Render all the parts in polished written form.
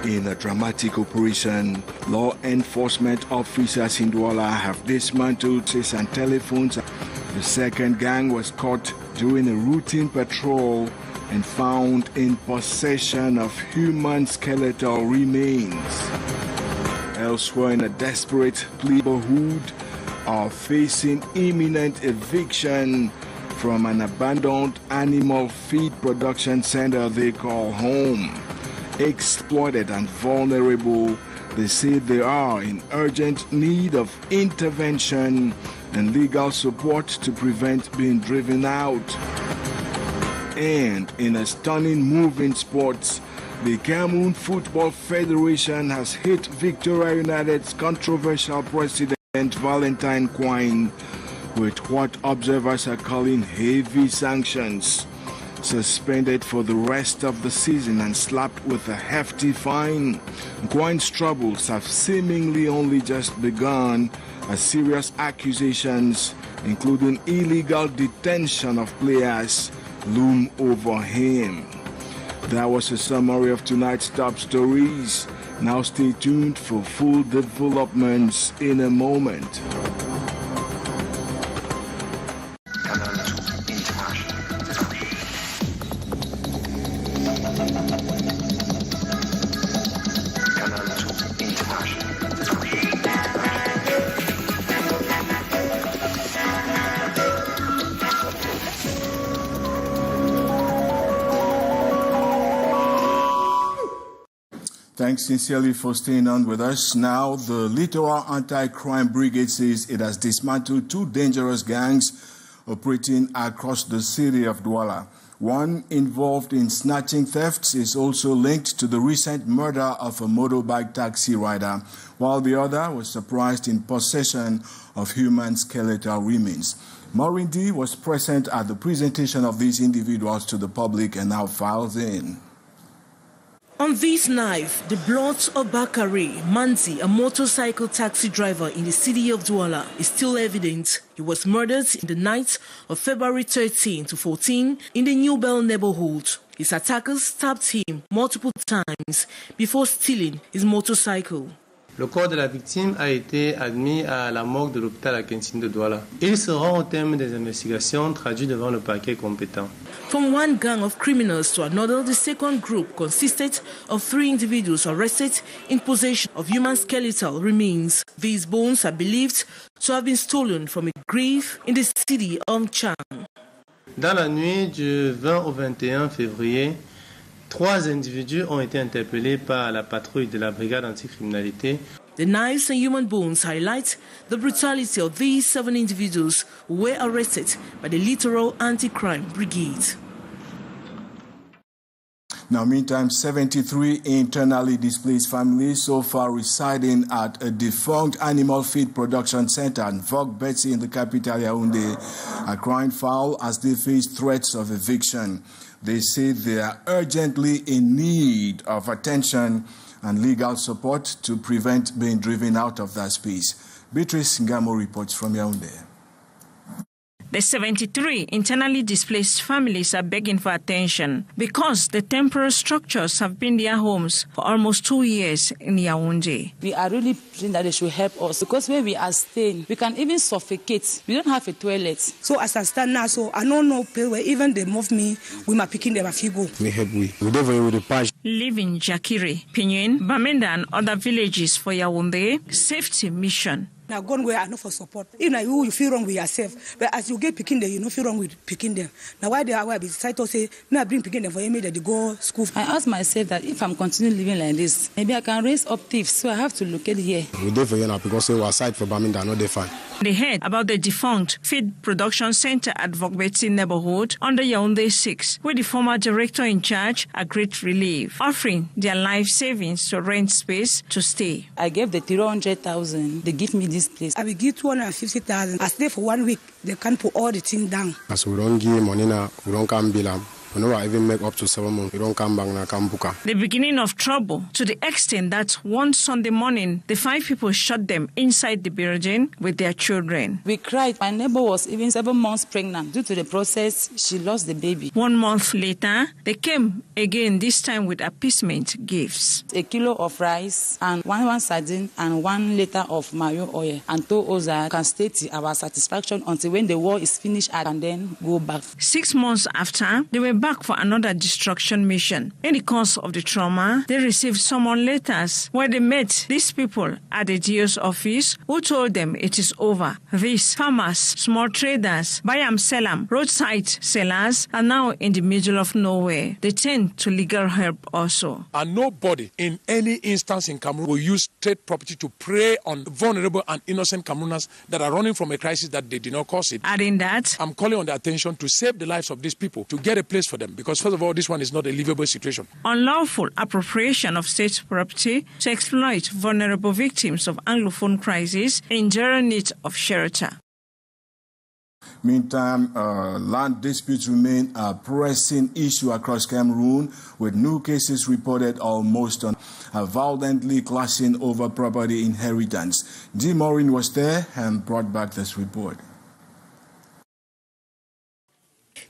In a dramatic operation, law enforcement officers in Douala have dismantled six and telephones. The second gang was caught during a routine patrol and found in possession of human skeletal remains. Elsewhere, in a desperate neighborhood, are facing imminent eviction from an abandoned animal feed production center they call home. Exploited and vulnerable, they say they are in urgent need of intervention and legal support to prevent being driven out. And in a stunning move in sports, the Cameroon Football Federation has hit Victoria United's controversial president Valentine Quine with what observers are calling heavy sanctions. Suspended for the rest of the season and slapped with a hefty fine, Quine's troubles have seemingly only just begun as serious accusations, including illegal detention of players, loom over him. That was a summary of tonight's top stories. Now stay tuned for full developments in a moment. Thanks sincerely for staying on with us. Now, the Littoral Anti-Crime Brigade says it has dismantled two dangerous gangs operating across the city of Douala. One involved in snatching thefts is also linked to the recent murder of a motorbike taxi rider, while the other was surprised in possession of human skeletal remains. Maureen D was present at the presentation of these individuals to the public and now files in. On this knife, the blood of Bakari Manzi, a motorcycle taxi driver in the city of Douala, is still evident. He was murdered in the night of February 13 to 14 in the New Bell neighborhood. His attackers stabbed him multiple times before stealing his motorcycle. Le corps de la victime a été admis à la morgue de l'hôpital à Kensington de Douala. Il sera au terme des investigations traduit devant le parquet compétent. From one gang of criminals to another, the second group consisted of 3 individuals arrested in possession of human skeletal remains. These bones are believed to have been stolen from a grave in the city of Chang. Dans la nuit du 20 au 21 février, 3 individus ont été interpellés par la patrouille de la brigade anticriminalité. The knives and human bones highlight the brutality of these 7 individuals who were arrested by the Littoral Anti-Crime Brigade. Now, meantime, 73 internally displaced families so far residing at a defunct animal feed production center in Vogue-Betsy in the capital Yaoundé are crying foul as they face threats of eviction. They say they are urgently in need of attention and legal support to prevent being driven out of that space. Beatrice Ngamo reports from Yaoundé. The 73 internally displaced families are begging for attention because the temporary structures have been their homes for almost 2 years in Yaoundé. We are really praying that they should help us because where we are staying, we can even suffocate. We don't have a toilet. So as I stand now, so I don't know where even they move me, we might picking them a few go. We help we never with the page. Live in Jakiri, Pinyin, Bamenda and other villages for Yaoundé safety mission. Now, gone where I know for support. Even you feel wrong with yourself, but as you get picking them, you don't feel wrong with picking them. Now, why they are why decide to say, "Me, I bring picking them for me that they go school." I ask myself that if I'm continuing living like this, maybe I can raise up thieves. So I have to locate here. We there for you now because we are aside for Bamenda, not they fine. They heard about the defunct feed production center at Vogue-Betsy neighborhood under Yaoundé 6, where the former director in charge agreed relief, offering their life savings to rent space to stay. I gave the 300,000. They give me this place. I will give 250,000. I stay for 1 week. They can't put all the things down. As we don't give money now, we don't come bill them. We never even make up to 7 months. We don't come back now, come book. The beginning of trouble, to the extent that one Sunday morning, the 5 people shot them inside the building with their children. We cried. My neighbor was even 7 months pregnant. Due to the process, she lost the baby. 1 month later, they came again, this time with appeasement gifts. A kilo of rice and one sardine and 1 liter of mayo oil, and told us that can stay to our satisfaction until when the war is finished and then go back. 6 months after, they were back for another destruction mission. In the course of the trauma, they received summon letters where they met these people at the DO's office who told them it is over. These farmers, small traders, bayam selam, roadside sellers are now in the middle of nowhere. They turn to legal help also. And nobody in any instance in Cameroon will use state property to prey on vulnerable and innocent Camerooners that are running from a crisis that they did not cause it. Adding that, I'm calling on the attention to save the lives of these people, to get a place for them, because first of all, this one is not a livable situation. Unlawful appropriation of state property to exploit vulnerable victims of Anglophone crisis in dire need of shelter. Meantime, land disputes remain a pressing issue across Cameroon, with new cases reported almost on violently clashing over property inheritance. D. Maureen was there and brought back this report.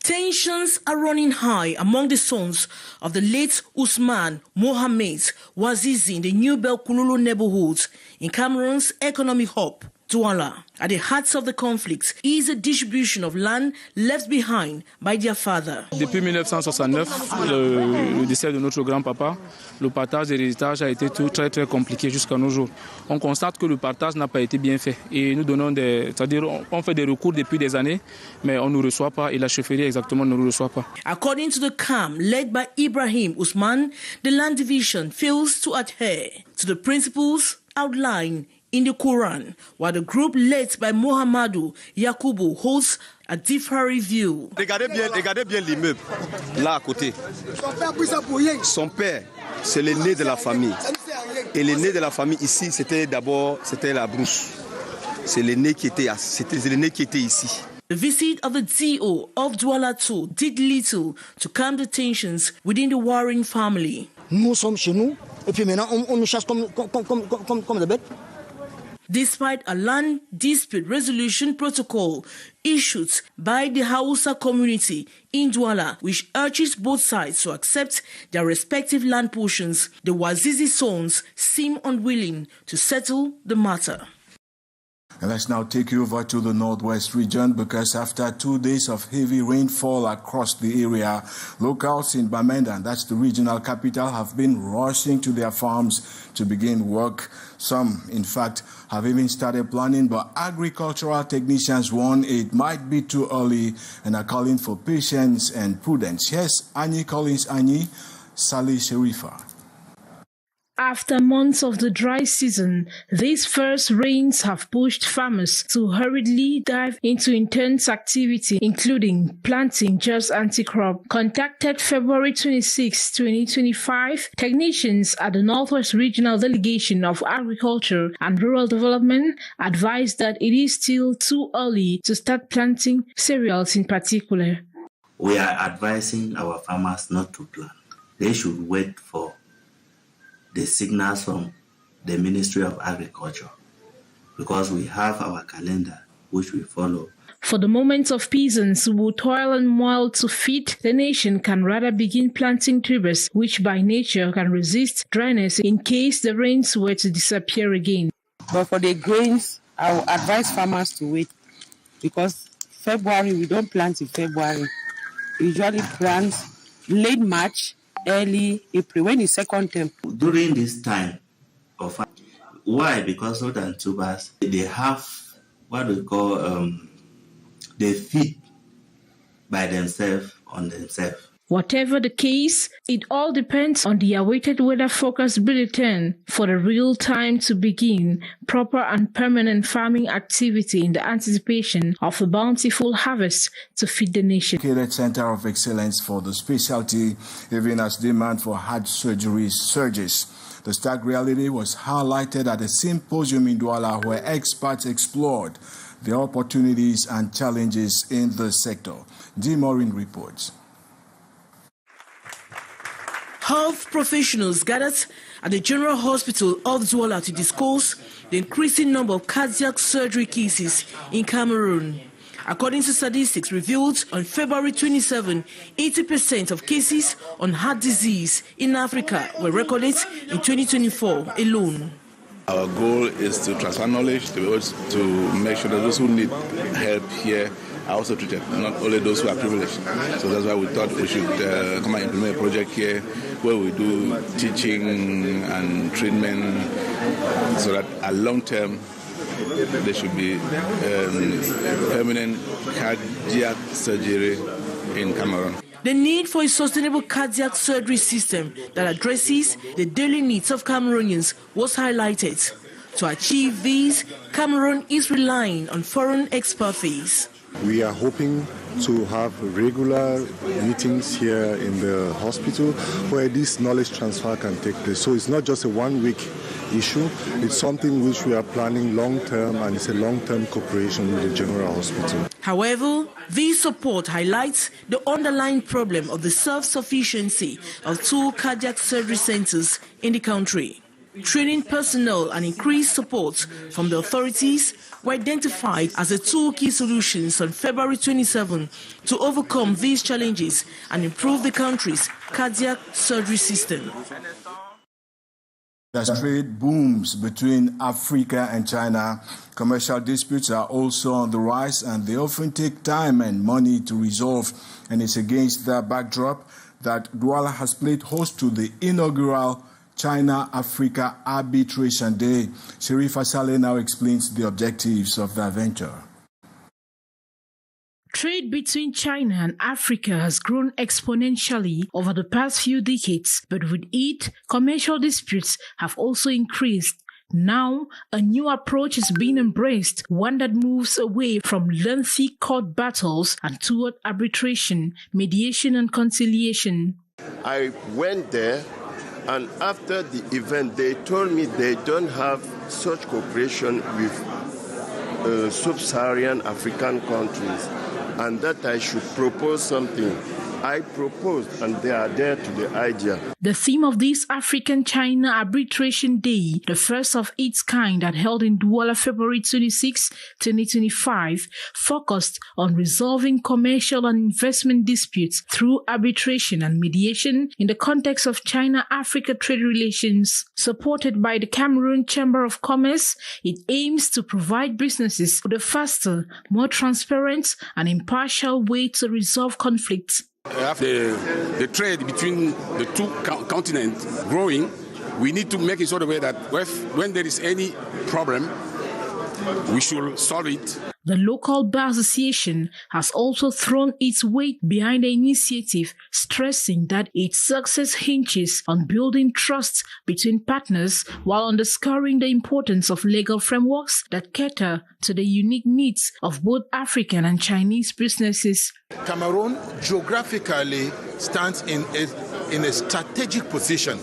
Tensions are running high among the sons of the late Usman Mohammed Wazizi in the New Belkululu neighborhood in Cameroon's economic hub, Douala. At the heart of the conflict is the distribution of land left behind by their father. Depuis 1969, le décès de notre grand-papa, le partage des héritages a été très très compliqué jusqu'à nos jours. On constate que le partage n'a pas été bien fait et nous donnons c'est-à-dire on fait des recours depuis des années, mais on ne nous reçoit pas et la chefferie exactement ne nous reçoit pas. According to the CAM led by Ibrahim Usman, the land division fails to adhere to the principles outlined in the Quran, while the group led by Mohamedou Yakubu holds a different view. Regardez bien l'immeuble, là à côté. Son père, c'est l'aîné de la famille. Et l'aîné de la famille ici, c'était la brousse. C'est l'aîné qui était ici. The visit of the DO of Douala 2 did little to calm the tensions within the warring family. Nous sommes chez nous, et puis maintenant on nous chasse comme des bêtes. Despite a land dispute resolution protocol issued by the Hausa community in Douala, which urges both sides to accept their respective land portions, the Wazizi sons seem unwilling to settle the matter. And let's now take you over to the northwest region, because after 2 days of heavy rainfall across the area, locals in Bamenda, that's the regional capital, have been rushing to their farms to begin work. Some, in fact, have even started planning, but agricultural technicians warn it might be too early and are calling for patience and prudence. Yes, Annie Collins, Sally Sharifa. After months of the dry season, these first rains have pushed farmers to hurriedly dive into intense activity, including planting just anti-crop. Contacted February 26, 2025, technicians at the Northwest Regional Delegation of Agriculture and Rural Development advised that it is still too early to start planting cereals in particular. We are advising our farmers not to plant. They should wait for the signals from the Ministry of Agriculture, because we have our calendar which we follow. For the moment of peasants who toil and moil to feed the nation can rather begin planting tubers, which by nature can resist dryness in case the rains were to disappear again. But for the grains, I will advise farmers to wait, because February, we don't plant in February. We usually plant late March, early April, when it's second term. During this time of why? Because southern tubers, they have what we call they feed by themselves on themselves. Whatever the case, it all depends on the awaited weather-focused bulletin for the real time to begin proper and permanent farming activity in the anticipation of a bountiful harvest to feed the nation. Center of Excellence for the specialty, even as demand for heart surgery surges. The stark reality was highlighted at a symposium in Douala where experts explored the opportunities and challenges in the sector. D. Maureen reports. Health professionals gathered at the General Hospital of Douala to discuss the increasing number of cardiac surgery cases in Cameroon. According to statistics revealed on February 27, 80% of cases on heart disease in Africa were recorded in 2024 alone. Our goal is to transfer knowledge, to be able to make sure that those who need help here are also treated, not only those who are privileged. So that's why we thought we should come and implement a project here where we do teaching and treatment so that at long term there should be permanent cardiac surgery in Cameroon. The need for a sustainable cardiac surgery system that addresses the daily needs of Cameroonians was highlighted. To achieve this, Cameroon is relying on foreign expertise. We are hoping to have regular meetings here in the hospital where this knowledge transfer can take place. So it's not just a one-week issue, it's something which we are planning long-term, and it's a long-term cooperation with the General Hospital. However, this support highlights the underlying problem of the self-sufficiency of 2 cardiac surgery centers in the country. Training personnel and increased support from the authorities were identified as the 2 key solutions on February 27 to overcome these challenges and improve the country's cardiac surgery system. As trade booms between Africa and China, commercial disputes are also on the rise, and they often take time and money to resolve. And it's against that backdrop that Douala has played host to the inaugural China-Africa Arbitration Day. Sherifa Saleh now explains the objectives of the venture. Trade between China and Africa has grown exponentially over the past few decades, but with it, commercial disputes have also increased. Now, a new approach is being embraced, one that moves away from lengthy court battles and toward arbitration, mediation and conciliation. I went there, and after the event, they told me they don't have such cooperation with sub-Saharan African countries, and that I should propose something. I proposed, and they are there to the idea. The theme of this African-China Arbitration Day, the first of its kind that held in Douala February 26, 2025, focused on resolving commercial and investment disputes through arbitration and mediation in the context of China-Africa trade relations. Supported by the Cameroon Chamber of Commerce, it aims to provide businesses with a faster, more transparent and impartial way to resolve conflicts. The trade between the 2 continents growing, we need to make it sort of way that when there is any problem, we should solve it. The local bar association has also thrown its weight behind the initiative, stressing that its success hinges on building trust between partners while underscoring the importance of legal frameworks that cater to the unique needs of both African and Chinese businesses. Cameroon geographically stands in a strategic position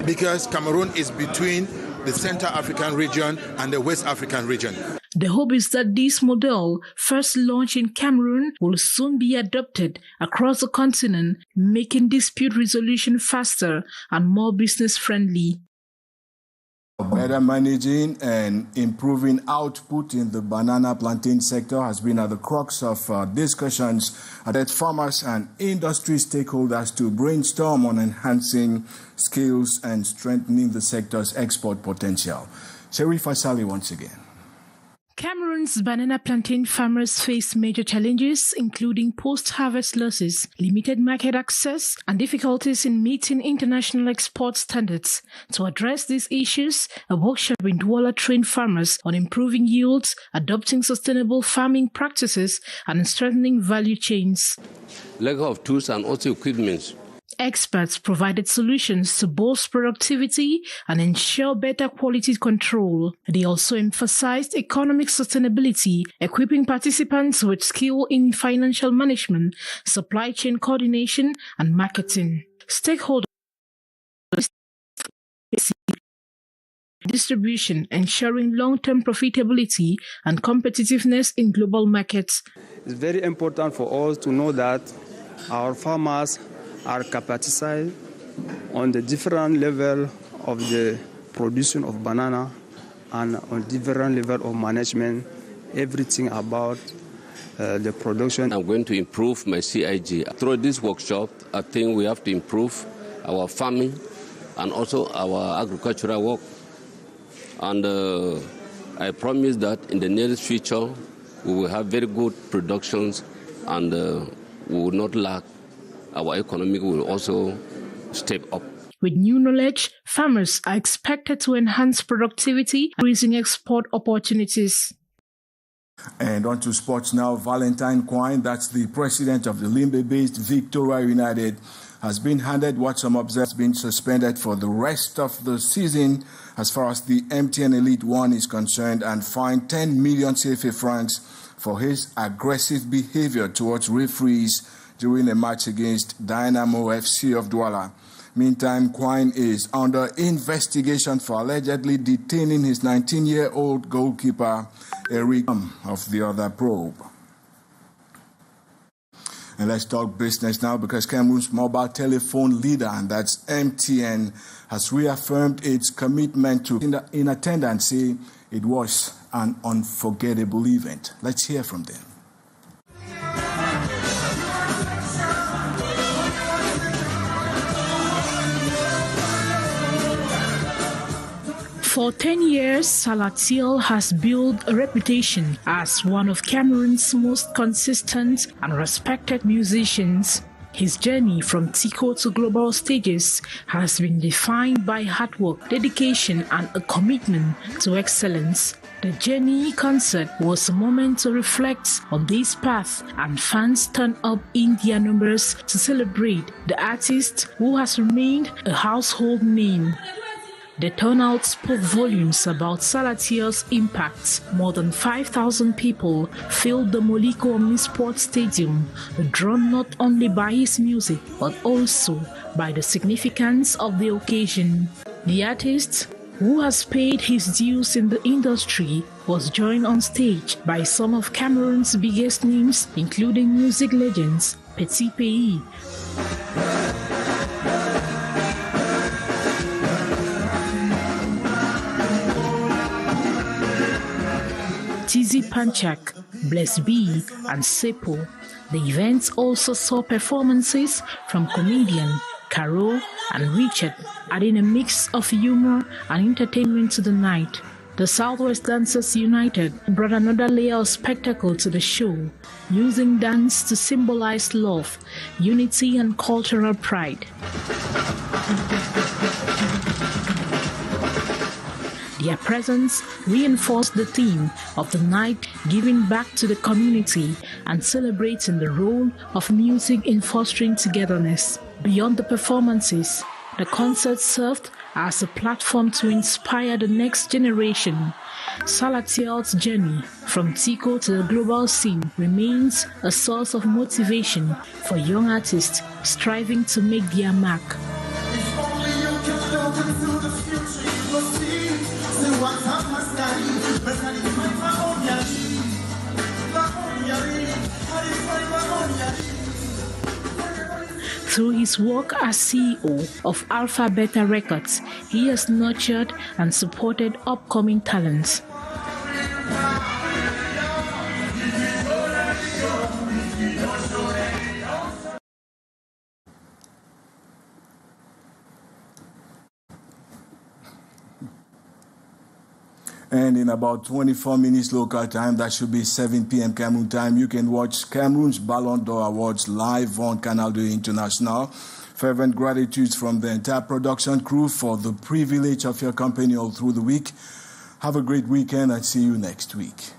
because Cameroon is between the Central African region and the West African region. The hope is that this model, first launched in Cameroon, will soon be adopted across the continent, making dispute resolution faster and more business-friendly. Better managing and improving output in the banana plantain sector has been at the crux of discussions that farmers and industry stakeholders to brainstorm on enhancing skills and strengthening the sector's export potential. Sherifa Saleh once again. Cameroon's banana plantain farmers face major challenges, including post-harvest losses, limited market access, and difficulties in meeting international export standards. To address these issues, a workshop in Douala trained farmers on improving yields, adopting sustainable farming practices, and strengthening value chains. Lack of tools and also equipment. Experts provided solutions to boost productivity and ensure better quality control. They also emphasized economic sustainability, equipping participants with skill in financial management, supply chain coordination, and marketing. Stakeholders distribution, ensuring long-term profitability and competitiveness in global markets. It's very important for us to know that our farmers are capacitated on the different level of the production of banana and on different level of management, everything about the production. I'm going to improve my CIG. Through this workshop, I think we have to improve our farming and also our agricultural work. And I promise that in the nearest future, we will have very good productions and we will not lack. Our economy will also step up. With new knowledge, farmers are expected to enhance productivity, increasing export opportunities. And on to sports now. Valentine Quine, that's the president of the Limbe-based Victoria United, has been handed what some observe has been suspended for the rest of the season as far as the MTN Elite 1 is concerned, and fined 10 million CFA francs for his aggressive behavior towards referees during a match against Dynamo FC of Douala. Meantime, Quine is under investigation for allegedly detaining his 19-year-old goalkeeper, Eric, of the other probe. And let's talk business now, because Cameroon's mobile telephone leader, and that's MTN, has reaffirmed its commitment to in attendance, say it was an unforgettable event. Let's hear from them. For 10 years, Salatiel has built a reputation as one of Cameroon's most consistent and respected musicians. His journey from Tico to global stages has been defined by hard work, dedication, and a commitment to excellence. The Journey concert was a moment to reflect on this path, and fans turned up in their numbers to celebrate the artist who has remained a household name. The turnout spoke volumes about Salatiel's impact. More than 5,000 people filled the Moliko Omnisport Stadium, drawn not only by his music but also by the significance of the occasion. The artist, who has paid his dues in the industry, was joined on stage by some of Cameroon's biggest names, including music legends Petit Pays, Tizi Panchak, Bless B, and Sepo. The event also saw performances from comedian Caro and Richard, adding a mix of humor and entertainment to the night. The Southwest Dancers United brought another layer of spectacle to the show, using dance to symbolize love, unity, and cultural pride. Their presence reinforced the theme of the night, giving back to the community and celebrating the role of music in fostering togetherness. Beyond the performances, the concert served as a platform to inspire the next generation. Salatiel's journey from Tico to the global scene remains a source of motivation for young artists striving to make their mark. Through his work as CEO of Alpha Beta Records, he has nurtured and supported upcoming talents. And in about 24 minutes local time, that should be 7 p.m. Cameroon time, you can watch Cameroon's Ballon d'Or Awards live on Canal International. Fervent gratitude from the entire production crew for the privilege of your company all through the week. Have a great weekend and see you next week.